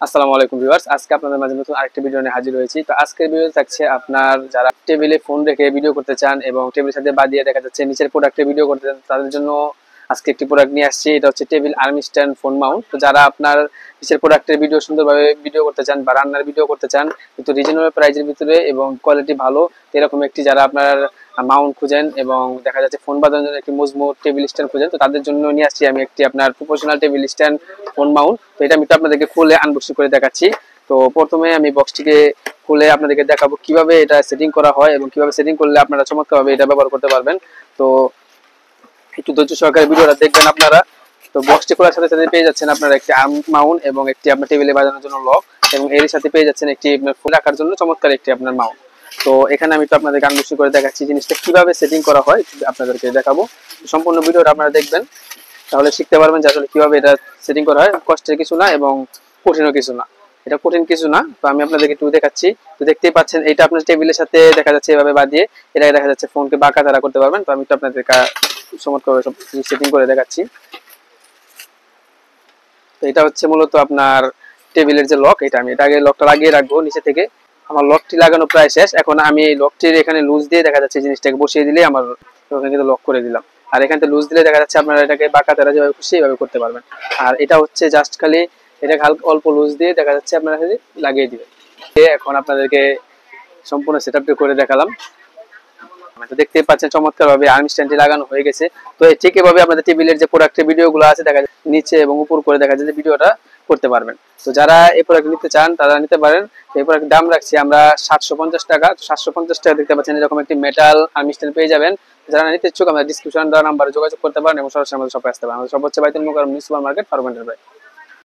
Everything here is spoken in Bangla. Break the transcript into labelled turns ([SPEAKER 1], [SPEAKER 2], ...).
[SPEAKER 1] আসসালামু আলাইকুম ভিউয়ার্স, আজকে আপনাদের মাঝে নতুন আরেকটি ভিডিও নিয়ে হাজির হয়েছি। তো আজকের ভিডিও থাকছে আপনার যারা টেবিলে ফোন রেখে ভিডিও করতে চান এবং টেবিলের সাথে বাদিয়ে দেখা যাচ্ছে নিচের প্রোডাক্টে ভিডিও করতে চান, তাদের জন্য আজকে একটি প্রোডাক্ট নিয়ে আসছি। এটা হচ্ছে table arm stand phone Mount. তো যারা আপনার নিচের প্রোডাক্টের ভিডিও সুন্দরভাবে ভিডিও করতে চান বা রান্নার ভিডিও করতে চান কিন্তু রিজনেবল প্রাইসের ভিতরে এবং কোয়ালিটি ভালো, এরকম একটি যারা আপনার মাউন্ট খুঁজেন এবং দেখা যাচ্ছে ফোন বাজানোর জন্য একটি মজবুত টেবিল স্ট্যান্ড খুঁজেন, তো তাদের জন্য নিয়ে আসছি আমি একটি আপনার professional table stand phone Mount. তো এটা আমি তো আপনাদেরকে খুলে আনবক্সিং করে দেখাচ্ছি। তো প্রথমে আমি বক্সটিকে খুলে আপনাদেরকে দেখাবো কিভাবে এটা সেটিং করা হয় এবং কিভাবে সেটিং করলে আপনারা চমৎকারভাবে এটা ব্যবহার করতে পারবেন। তো একটু ধৈর্য সহকারে ভিডিওটা দেখবেন আপনারা। তো বক্সটি খোলার সাথে সাথে পেয়ে যাচ্ছেন আপনারা একটি আর্ম মাউন্ট এবং একটি আপনার টেবিলে বাজানোর জন্য লক, এবং এর সাথে পেয়ে যাচ্ছেন একটি আপনার ফুল রাখার জন্য চমৎকার একটি আপনার মাউন্ট। তো এখানে আমি তো আপনাদেরকে আনবক্সিং করে দেখাচ্ছি জিনিসটা কিভাবে সেটিং করা হয়, আপনাদেরকে দেখাবো। সম্পূর্ণ ভিডিওটা আপনারা দেখবেন, তাহলে শিখতে পারবেন যে আসলে কিভাবে এটা সেটিং করা হয়। কষ্টের কিছু না এবং কঠিনও কিছু না, এটা কঠিন কিছু না। তো আমি আপনাদেরকে একটু দেখাচ্ছি। তো দেখতেই পাচ্ছেন এটা আপনার টেবিলের সাথে দেখা যাচ্ছে এভাবে বাঁধিয়ে এটা দেখা যাচ্ছে ফোনকে বাঁকা তারা করতে পারবেন। তো আমি তো আপনাদের চমৎকারভাবে সব সেটিং করে দেখাচ্ছি। তো এটা হচ্ছে মূলত আপনার টেবিলের যে লক, এটা আমি এটা আগে লকটা লাগিয়ে রাখবো নিচে থেকে। আমার লকটি লাগানো প্রায় শেষ, এখন আমি এই লকটির এখানে লুজ দিয়ে দেখা যাচ্ছে জিনিসটাকে বসিয়ে দিলে আমার ওখানে কিন্তু লক করে দিলাম। আর এখান থেকে লুজ দিলে দেখা যাচ্ছে আপনারা এটাকে বাঁকা তারা যেভাবে খুশি এইভাবে করতে পারবেন। আর এটা হচ্ছে জাস্ট খালি এটা হালকা অল্প লুজ দিয়ে দেখা যাচ্ছে আপনারা লাগিয়ে দিবেন। এখন আপনাদেরকে সম্পূর্ণ সেটআপটি করে দেখালাম। তো দেখতেই পাচ্ছেন চমৎকার ভাবে আর্ম স্ট্যান্ডটি লাগানো হয়ে গেছে। তো ঠিক এভাবে আপনাদের টেবিলের যে প্রোডাক্টের ভিডিওগুলো আছে দেখা যায় নিচে এবং উপর করে দেখা যায় যে ভিডিওটা করতে পারবেন। তো যারা এই প্রোডাক্ট নিতে চান তারা নিতে পারেন। এই প্রোডাক্টের দাম রাখছি আমরা 750 টাকা। 750 টাকা দেখতে পাচ্ছেন এরকম একটি মেটাল আর্ম স্ট্যান্ড পেয়ে যাবেন। যারা নিতে ইচ্ছুক আমাদের ডিসক্রিপশন দেওয়া নাম্বারে যোগাযোগ করতে পারেন এবং সরাসরি আমাদের শপে আসতে পারেন। আমাদের শপ হচ্ছে Baitul Mukarram new super market Faruk enterprise.